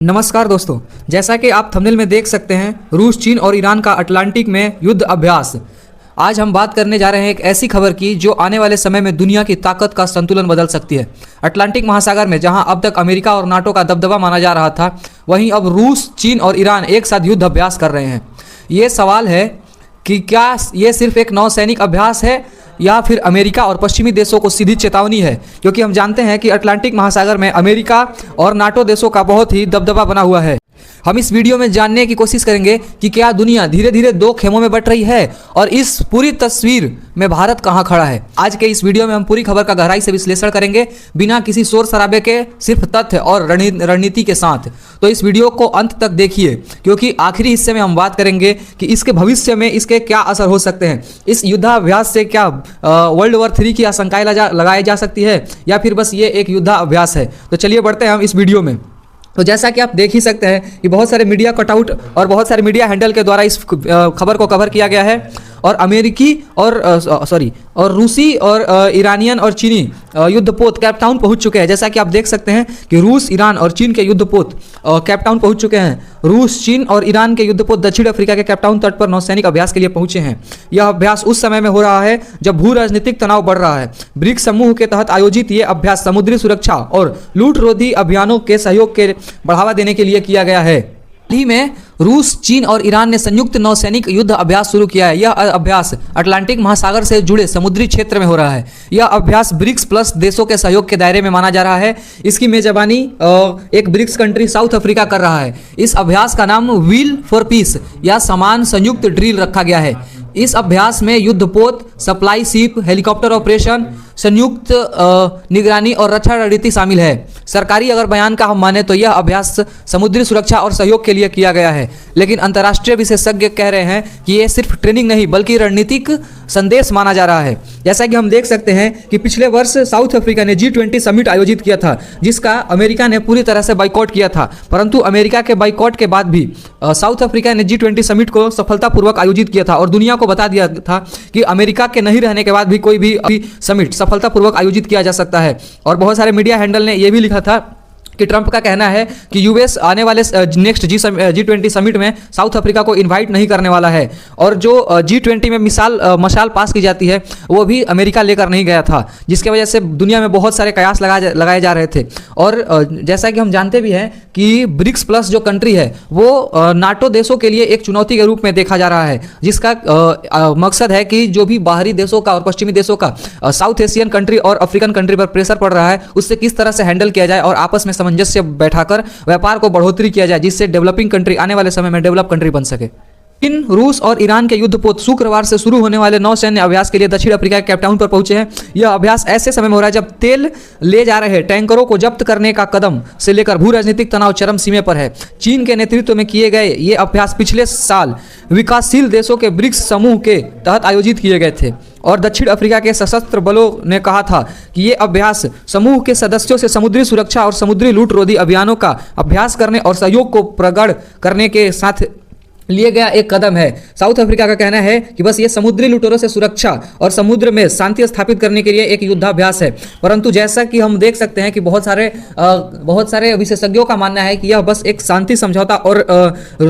नमस्कार दोस्तों, जैसा कि आप थंबनेल में देख सकते हैं, रूस, चीन और ईरान का अटलांटिक में युद्ध अभ्यास। आज हम बात करने जा रहे हैं एक ऐसी खबर की जो आने वाले समय में दुनिया की ताकत का संतुलन बदल सकती है। अटलांटिक महासागर में जहां अब तक अमेरिका और नाटो का दबदबा माना जा रहा था, वहीं अब रूस, चीन और ईरान एक साथ युद्ध अभ्यास कर रहे हैं। ये सवाल है कि क्या ये सिर्फ एक नौसैनिक अभ्यास है या फिर अमेरिका और पश्चिमी देशों को सीधी चेतावनी है, क्योंकि हम जानते हैं कि अटलांटिक महासागर में अमेरिका और नाटो देशों का बहुत ही दबदबा बना हुआ है। हम इस वीडियो में जानने की कोशिश करेंगे कि क्या दुनिया धीरे धीरे दो खेमों में बंट रही है और इस पूरी तस्वीर में भारत कहां खड़ा है। आज के इस वीडियो में हम पूरी खबर का गहराई से विश्लेषण करेंगे, बिना किसी शोर शराबे के, सिर्फ तथ्य और रणनीति के साथ। तो इस वीडियो को अंत तक देखिए, क्योंकि आखिरी हिस्से में हम बात करेंगे कि इसके भविष्य में इसके क्या असर हो सकते हैं। इस युद्धाभ्यास से क्या वर्ल्ड वॉर 3 की आशंकाएं लगाई जा सकती है या फिर बस ये एक युद्धाभ्यास है। तो चलिए बढ़ते हैं हम इस वीडियो में। तो जैसा कि आप देख ही सकते हैं कि बहुत सारे मीडिया कटआउट और बहुत सारे मीडिया हैंडल के द्वारा इस खबर को कवर किया गया है। और अमेरिकी और रूसी और ईरानियन और चीनी युद्धपोत कैपटाउन पहुंच चुके हैं। जैसा कि आप देख सकते हैं कि रूस, ईरान और चीन के युद्धपोत कैपटाउन पहुंच चुके हैं। रूस, चीन और ईरान के युद्धपोत दक्षिण अफ्रीका के कैपटाउन तट पर नौसैनिक अभ्यास के लिए पहुंचे हैं। यह अभ्यास उस समय में हो रहा है जब भू राजनीतिक तनाव बढ़ रहा है। ब्रिक्स समूह के तहत आयोजित ये अभ्यास समुद्री सुरक्षा और लूट रोधी अभियानों के सहयोग के बढ़ावा देने के लिए किया गया है। हाल ही में रूस, चीन और ईरान ने संयुक्त नौसैनिक युद्ध अभ्यास शुरू किया है। यह अभ्यास अटलांटिक महासागर से जुड़े समुद्री क्षेत्र में हो रहा है। यह अभ्यास ब्रिक्स प्लस देशों के सहयोग के दायरे में माना जा रहा है। इसकी मेजबानी एक ब्रिक्स कंट्री साउथ अफ्रीका कर रहा है। इस अभ्यास का नाम व्हील फॉर पीस या समान संयुक्त ड्रिल रखा गया है। इस अभ्यास में युद्धपोत, सप्लाई शिप, हेलीकॉप्टर ऑपरेशन, संयुक्त निगरानी और रक्षा रणनीति शामिल है। सरकारी अगर बयान का हम माने तो यह अभ्यास समुद्री सुरक्षा और सहयोग के लिए किया गया है, लेकिन अंतर्राष्ट्रीय विशेषज्ञ कह रहे हैं कि यह सिर्फ ट्रेनिंग नहीं बल्कि रणनीतिक संदेश माना जा रहा है। जैसा कि हम देख सकते हैं कि पिछले वर्ष साउथ अफ्रीका ने G20 समिट आयोजित किया था, जिसका अमेरिका ने पूरी तरह से बाइकआउट किया था। परंतु अमेरिका के बाइकआउट के बाद भी साउथ अफ्रीका ने G20 समिट को सफलतापूर्वक आयोजित किया था और दुनिया को बता दिया था कि अमेरिका के नहीं रहने के बाद भी कोई भी समिट सफलतापूर्वक आयोजित किया जा सकता है। और बहुत सारे मीडिया हैंडल ने यह भी लिखा था कि ट्रंप का कहना है कि यूएस आने वाले नेक्स्ट G20 समिट में साउथ अफ्रीका को इनवाइट नहीं करने वाला है। और जो G20 में मशाल पास की जाती है वो भी अमेरिका लेकर नहीं गया था, जिसकी वजह से दुनिया में बहुत सारे कयास लगाए जा रहे थे। और जैसा कि हम जानते भी हैं कि ब्रिक्स प्लस जो कंट्री है वो नाटो देशों के लिए एक चुनौती के रूप में देखा जा रहा है, जिसका मकसद है कि जो भी बाहरी देशों का और पश्चिमी देशों का साउथ एशियन कंट्री और अफ्रीकन कंट्री पर प्रेशर पड़ रहा है, उससे किस तरह से हैंडल किया जाए और आपस में सामंजस्य बैठाकर व्यापार को बढ़ोतरी किया जाए, जिससे डेवलपिंग कंट्री आने वाले समय में डेवलप कंट्री बन सके। चीन, रूस और ईरान के युद्धपोत शुक्रवार से शुरू होने वाले नौसैन्य अभ्यास के लिए दक्षिण अफ्रीका के कैपटाउन पर पहुंचे हैं। यह अभ्यास ऐसे समय में हो रहा है जब तेल ले जा रहे टैंकरों को जब्त करने का कदम से लेकर भू राजनीतिक तनाव चरम सीमा पर है। चीन के नेतृत्व में किए गए ये अभ्यास पिछले साल विकासशील देशों के ब्रिक्स समूह के तहत आयोजित किए गए थे और दक्षिण अफ्रीका के सशस्त्र बलों ने कहा था कि ये अभ्यास समूह के सदस्यों से समुद्री सुरक्षा और समुद्री लूट रोधी अभियानों का अभ्यास करने और सहयोग को प्रगाढ़ करने के साथ लिए गया एक कदम है। साउथ अफ्रीका का कहना है कि बस ये समुद्री लुटेरों से सुरक्षा और समुद्र में शांति स्थापित करने के लिए एक युद्धाभ्यास है। परंतु जैसा कि हम देख सकते हैं कि बहुत सारे विशेषज्ञों का मानना है कि यह बस एक शांति समझौता और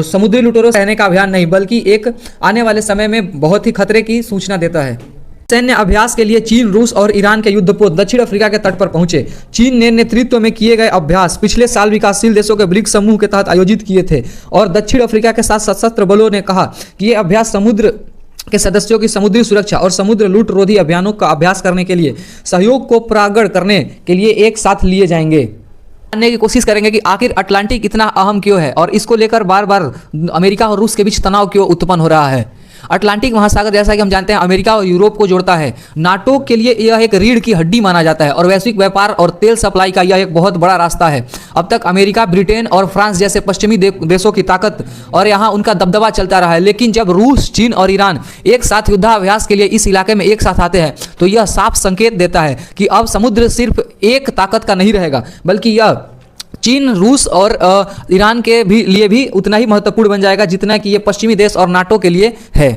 समुद्री लुटेरों से रहने का अभियान नहीं, बल्कि एक आने वाले समय में बहुत ही खतरे की सूचना देता है। सैन्य अभ्यास के लिए चीन, रूस और ईरान के युद्धपोत दक्षिण अफ्रीका के तट पर पहुंचे। चीन ने नेतृत्व में किए गए अभ्यास पिछले साल विकासशील देशों के ब्रिक्स समूह के तहत आयोजित किए थे और दक्षिण अफ्रीका के साथ सशस्त्र बलों ने कहा कि यह अभ्यास समुद्र के सदस्यों की समुद्री सुरक्षा और समुद्र लूट रोधी अभियानों का अभ्यास करने के लिए सहयोग को प्रगाढ़ करने के लिए एक साथ लिए जाएंगे। जानने की कोशिश करेंगे कि आखिर अटलांटिक इतना अहम क्यों है और इसको लेकर बार बार अमेरिका और रूस के बीच तनाव क्यों उत्पन्न हो रहा है। अटलांटिक महासागर, जैसा कि हम जानते हैं, अमेरिका और यूरोप को जोड़ता है। नाटो के लिए यह एक रीढ़ की हड्डी माना जाता है और वैश्विक व्यापार और तेल सप्लाई का यह एक बहुत बड़ा रास्ता है। अब तक अमेरिका, ब्रिटेन और फ्रांस जैसे पश्चिमी देशों की ताकत और यहाँ उनका दबदबा चलता रहा है, लेकिन जब रूस, चीन और ईरान एक साथ युद्धाभ्यास के लिए इस इलाके में एक साथ आते हैं तो यह साफ संकेत देता है कि अब समुद्र सिर्फ एक ताकत का नहीं रहेगा, बल्कि यह चीन, रूस और ईरान के लिए भी उतना ही महत्वपूर्ण बन जाएगा जितना कि ये पश्चिमी देश और नाटो के लिए है।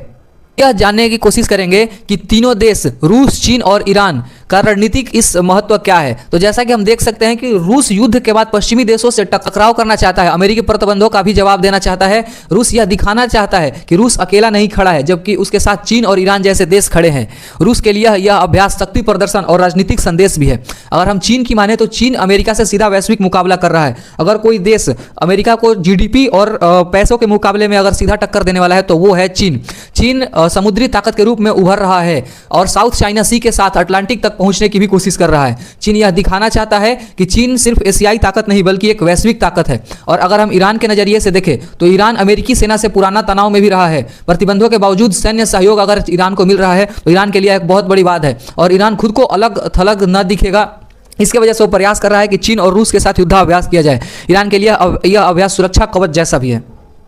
यह जानने की कोशिश करेंगे कि तीनों देश रूस, चीन और ईरान का रणनीतिक इस महत्व क्या है। तो जैसा कि हम देख सकते हैं कि रूस युद्ध के बाद पश्चिमी देशों से टकराव करना चाहता है, अमेरिकी प्रतिबंधों का भी जवाब देना चाहता है। रूस यह दिखाना चाहता है कि रूस अकेला नहीं खड़ा है, जबकि उसके साथ चीन और ईरान जैसे देश खड़े हैं। रूस के लिए यह अभ्यास शक्ति प्रदर्शन और राजनीतिक संदेश भी है। अगर हम चीन की माने तो चीन अमेरिका से सीधा वैश्विक मुकाबला कर रहा है। अगर कोई देश अमेरिका को जीडीपी और पैसों के मुकाबले में अगर सीधा टक्कर देने वाला है तो वो है चीन। चीन समुद्री ताकत के रूप में उभर रहा है और साउथ चाइना सी के साथ अटलांटिक तक पहुंचने की भी कोशिश कर रहा है। चीन यह दिखाना चाहता है कि चीन सिर्फ एशियाई ताकत नहीं बल्कि एक वैश्विक ताकत है। और अगर हम ईरान के नजरिए से देखें तो ईरान अमेरिकी सेना से पुराना तनाव में भी रहा है। प्रतिबंधों के बावजूद सैन्य सहयोग अगर ईरान को मिल रहा है तो ईरान के लिए एक बहुत बड़ी बात है। और ईरान खुद को अलग थलग न दिखेगा, इसके वजह से वो प्रयास कर रहा है कि चीन और रूस के साथ युद्धाभ्यास किया जाए। ईरान के लिए यह अभ्यास सुरक्षा कवच जैसा भी है।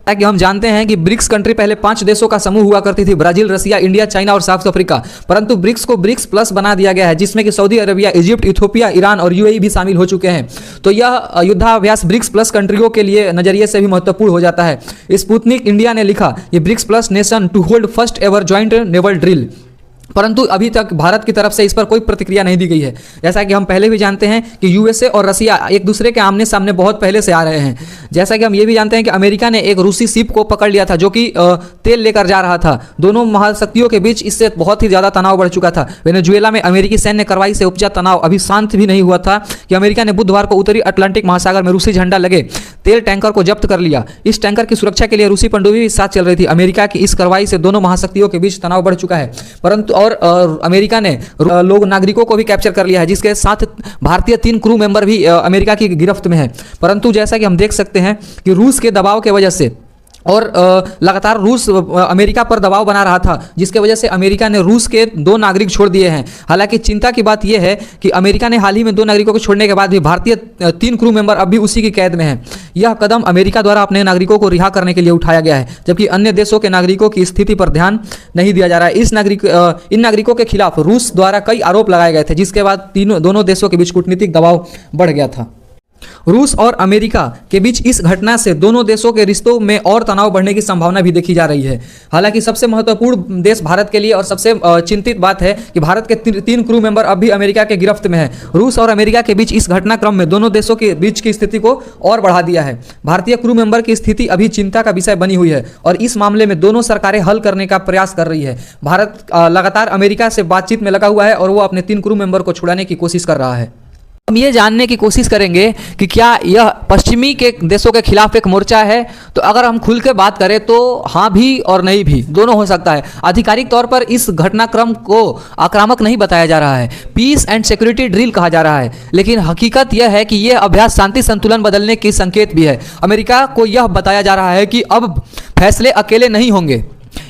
ताकि हम जानते हैं कि ब्रिक्स कंट्री पहले 5 देशों का समूह हुआ करती थी, ब्राजील, रसिया, इंडिया, चाइना और साउथ अफ्रीका। परंतु ब्रिक्स को ब्रिक्स प्लस बना दिया गया है, जिसमें कि Saudi Arabia, Egypt, Ethiopia, Iran और यूएई भी शामिल हो चुके हैं। तो यह युद्धाभ्यास ब्रिक्स प्लस कंट्रियों के लिए नजरिए से भी महत्वपूर्ण हो जाता है। स्पुतनिक इंडिया ने लिखा, ये BRICS plus nation to hold first ever joint naval drill, परंतु अभी तक भारत की तरफ से इस पर कोई प्रतिक्रिया नहीं दी गई है। जैसा कि हम पहले भी जानते हैं कि यूएसए और रसिया एक दूसरे के आमने सामने बहुत पहले से आ रहे हैं। जैसा कि हम ये भी जानते हैं कि अमेरिका ने एक रूसी शिप को पकड़ लिया था जो कि तेल लेकर जा रहा था। दोनों महाशक्तियों के बीच इससे बहुत ही ज़्यादा तनाव बढ़ चुका था। वेनेजुएला में अमेरिकी सैन्य कार्रवाई से उपजा तनाव अभी शांत भी नहीं हुआ था कि अमेरिका ने बुधवार को उत्तरी अटलांटिक महासागर में रूसी झंडा लगे तेल टैंकर को जब्त कर लिया। इस टैंकर की सुरक्षा के लिए रूसी पनडुब्बी भी साथ चल रही थी। अमेरिका की इस कार्रवाई से दोनों महाशक्तियों के बीच तनाव बढ़ चुका है। परंतु और अमेरिका ने लोग नागरिकों को भी कैप्चर कर लिया है, जिसके साथ भारतीय 3 क्रू मेंबर भी अमेरिका की गिरफ्त में है। परंतु जैसा कि हम देख सकते हैं कि रूस के दबाव के वजह से और लगातार रूस अमेरिका पर दबाव बना रहा था, जिसके वजह से अमेरिका ने रूस के 2 नागरिक छोड़ दिए हैं। हालांकि चिंता की बात यह है कि अमेरिका ने हाल ही में 2 नागरिकों को छोड़ने के बाद भी भारतीय 3 क्रू मेंबर अब भी उसी की कैद में हैं। यह कदम अमेरिका द्वारा अपने नागरिकों को रिहा करने के लिए उठाया गया है, जबकि अन्य देशों के नागरिकों की स्थिति पर ध्यान नहीं दिया जा रहा है। इन नागरिकों के खिलाफ रूस द्वारा कई आरोप लगाए गए थे, जिसके बाद दोनों देशों के बीच कूटनीतिक दबाव बढ़ गया था। रूस और अमेरिका के बीच इस घटना से दोनों देशों के रिश्तों में और तनाव बढ़ने की संभावना भी देखी जा रही है। हालांकि सबसे महत्वपूर्ण देश भारत के लिए और सबसे चिंतित बात है कि भारत के 3 क्रू मेंबर अब भी अमेरिका के गिरफ्त में है। रूस और अमेरिका के बीच इस घटनाक्रम में दोनों देशों के बीच की स्थिति को और बढ़ा दिया है। भारतीय क्रू मेंबर की स्थिति अभी चिंता का विषय बनी हुई है और इस मामले में दोनों सरकारें हल करने का प्रयास कर रही है। भारत लगातार अमेरिका से बातचीत में लगा हुआ है और वो अपने 3 क्रू मेंबर को छुड़ाने की कोशिश कर रहा है। हम ये जानने की कोशिश करेंगे कि क्या यह पश्चिमी के देशों के खिलाफ एक मोर्चा है। तो अगर हम खुल के बात करें तो हाँ भी और नहीं भी, दोनों हो सकता है। आधिकारिक तौर पर इस घटनाक्रम को आक्रामक नहीं बताया जा रहा है, पीस एंड सिक्योरिटी ड्रिल कहा जा रहा है, लेकिन हकीकत यह है कि यह अभ्यास शांति संतुलन बदलने की संकेत भी है। अमेरिका को यह बताया जा रहा है कि अब फैसले अकेले नहीं होंगे,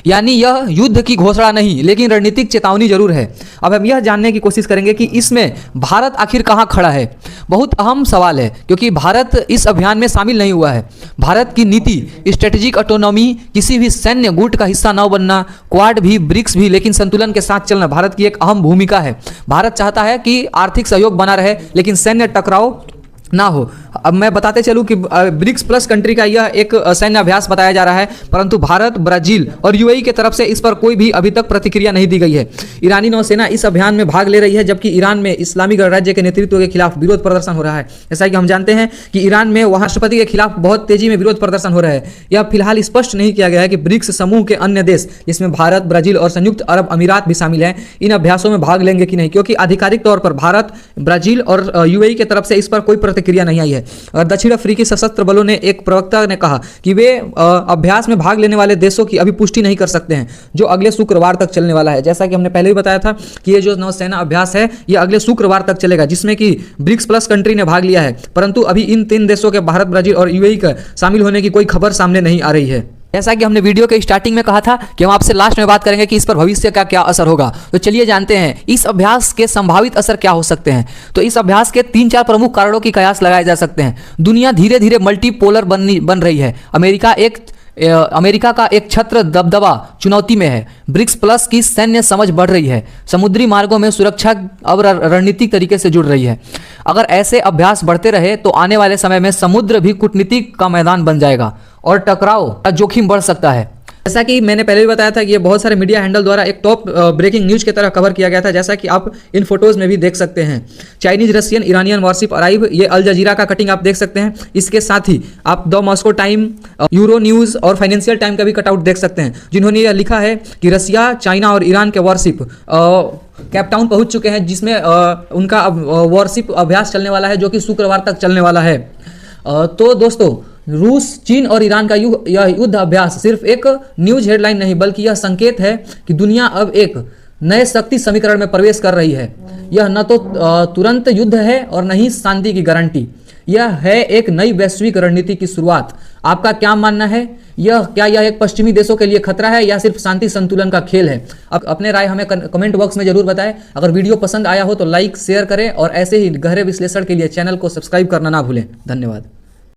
यानी यह युद्ध की घोषणा नहीं लेकिन रणनीतिक चेतावनी जरूर है। अब हम यह जानने की कोशिश करेंगे कि इसमें भारत आखिर कहां खड़ा है। बहुत अहम सवाल है क्योंकि भारत इस अभियान में शामिल नहीं हुआ है। भारत की नीति स्ट्रेटेजिक ऑटोनॉमी, किसी भी सैन्य गुट का हिस्सा न बनना, क्वाड भी, ब्रिक्स भी, लेकिन संतुलन के साथ चलना भारत की एक अहम भूमिका है। भारत चाहता है कि आर्थिक सहयोग बना रहे लेकिन सैन्य टकराव ना हो। अब मैं बताते चलूं कि ब्रिक्स प्लस कंट्री का यह एक सैन्य अभ्यास बताया जा रहा है, परंतु भारत, ब्राजील और यूएई की तरफ से इस पर कोई भी अभी तक प्रतिक्रिया नहीं दी गई है। ईरानी नौसेना इस अभियान में भाग ले रही है, जबकि ईरान में इस्लामी गणराज्य के नेतृत्व के खिलाफ विरोध प्रदर्शन हो रहा है। जैसा कि हम जानते हैं कि ईरान में वहां राष्ट्रपति के खिलाफ बहुत तेजी में विरोध प्रदर्शन हो रहा है। यह फिलहाल स्पष्ट नहीं किया गया है कि ब्रिक्स समूह के अन्य देश, जिसमें भारत, ब्राजील और संयुक्त अरब अमीरात भी शामिल हैं, इन अभ्यासों में भाग लेंगे कि नहीं, क्योंकि आधिकारिक तौर पर भारत, ब्राजील और यूएई की तरफ से इस पर कोई प्रतिक्रिया नहीं आई है। और दक्षिण अफ्रीकी सशस्त्र बलों ने एक प्रवक्ता ने कहा कि वे अभ्यास में भाग लेने वाले देशों की अभी पुष्टि नहीं कर सकते हैं, जो अगले शुक्रवार तक चलने वाला है। जैसा कि हमने पहले भी बताया था कि ये जो नौसेना अभ्यास है ये अगले शुक्रवार तक चलेगा, जिसमें कि ब्रिक्स प्लस कंट्री ने भाग लिया है, परंतु अभी इन 3 देशों के भारत, ब्राजील और यूएई का शामिल होने की कोई खबर सामने नहीं आ रही है। जैसा कि हमने वीडियो के स्टार्टिंग में कहा था कि हम आपसे लास्ट में बात करेंगे कि इस पर भविष्य का क्या असर होगा। तो चलिए जानते हैं इस अभ्यास के संभावित असर क्या हो सकते हैं। तो इस अभ्यास के 3-4 प्रमुख कारणों की कयास लगाए जा सकते हैं। दुनिया धीरे धीरे मल्टीपोलर बन रही है। अमेरिका का एक छत्र दबदबा चुनौती में है। ब्रिक्स प्लस की सैन्य समझ बढ़ रही है। समुद्री मार्गों में सुरक्षा अब रणनीतिक तरीके से जुड़ रही है। अगर ऐसे अभ्यास बढ़ते रहे तो आने वाले समय में समुद्र भी कूटनीतिक का मैदान बन जाएगा और टकराव का जोखिम बढ़ सकता है। जैसा कि मैंने पहले भी बताया था कि ये बहुत सारे मीडिया हैंडल द्वारा एक टॉप ब्रेकिंग न्यूज की तरह कवर किया गया था, जैसा कि आप इन फोटोज में भी देख सकते हैं। Chinese, Russian, Iranian worship arrive, ये अल जजीरा का कटिंग आप देख सकते हैं। इसके साथ ही आप the Moscow time, euro news और फाइनेंशियल टाइम का भी कटआउट देख सकते हैं, जिन्होंने यह लिखा है कि रसिया, चाइना और ईरान के वॉरशिप कैपटाउन पहुंच चुके हैं, जिसमें उनका वॉरशिप अभ्यास चलने वाला है, जो कि शुक्रवार तक चलने वाला है। तो दोस्तों, रूस, चीन और ईरान का यह युद्ध अभ्यास सिर्फ एक न्यूज हेडलाइन नहीं, बल्कि यह संकेत है कि दुनिया अब एक नए शक्ति समीकरण में प्रवेश कर रही है। यह न तो तुरंत युद्ध है और न ही शांति की गारंटी, यह है एक नई वैश्विक रणनीति की शुरुआत। आपका क्या मानना है? क्या यह एक पश्चिमी देशों के लिए खतरा है या सिर्फ शांति संतुलन का खेल है? अब अपने राय हमें कमेंट बॉक्स में जरूर बताएं। अगर वीडियो पसंद आया हो तो लाइक, शेयर करें और ऐसे ही गहरे विश्लेषण के लिए चैनल को सब्सक्राइब करना ना भूलें। धन्यवाद।